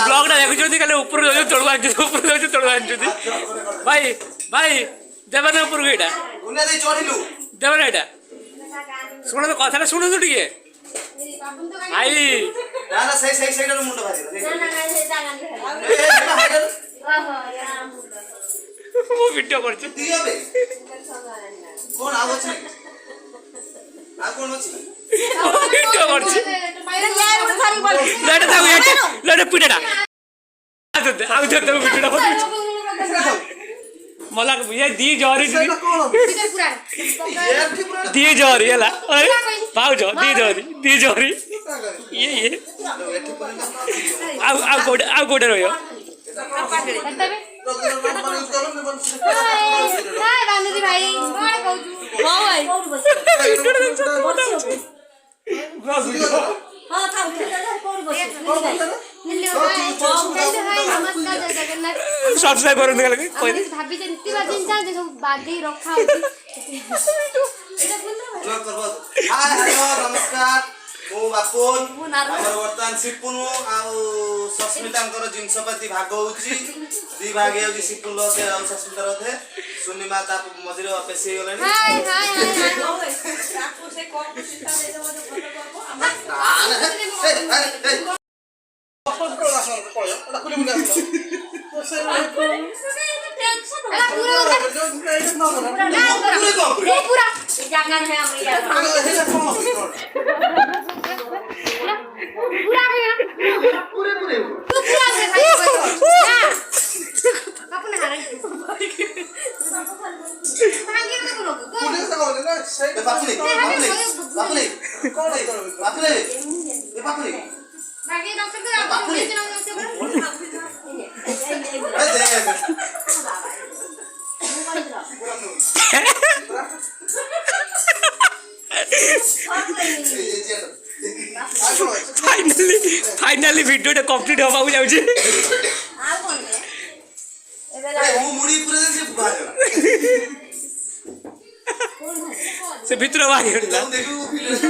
blog ना देखुछथि खाली ऊपर जाउ तळु आंछु ऊपर जाउ तळु आंछु भाई भाई देबना ऊपर गइटा उने दे चढ़िलु देबना एटा सुनो तो कथा सुनो तो टिके भाई ना ना सही सही सही मुंड भाई ना ना सही जागा वो वीडियो करछ दियो बे कोन आवछ नै आ कोन अछि वीडियो करछ लेट जाऊ लेट पिटडा आ दे तो वीडियो करछ मला ये दी जरी दी जरी हला पाउजो दी जरी ये आ गोडे रहियो सब्सक्राइब करू निकल के भाभी जे नीति बाजिन जा जे सब बादी रखा होती एटा बोल करबो हाय हेलो नमस्कार मो बापुन हमर वर्तमान सिपुनु आ सस्मितांकर जिंसपति भाग होउची दी भाग होउची सिपुन लते आ सस्मिता रथे सुनी माता मजिर पेसी गेलनी हाय हाय हाय आपको से कौन चिंता दे दो पूरा जागरण है पूरे पूरे तू पूरा से अपने हारे भागे मत बोलो पुलिस से बोले ना सही बापले बापले कौन है बापले ये बापले भागे डॉक्टर को आप पुलिस ना फाइनली वीडियो टा कंप्लीट होबा को जाउछे आ कोन रे एबेला मु मुड़ी पूरे से बुझा से भीतर बाहर देखू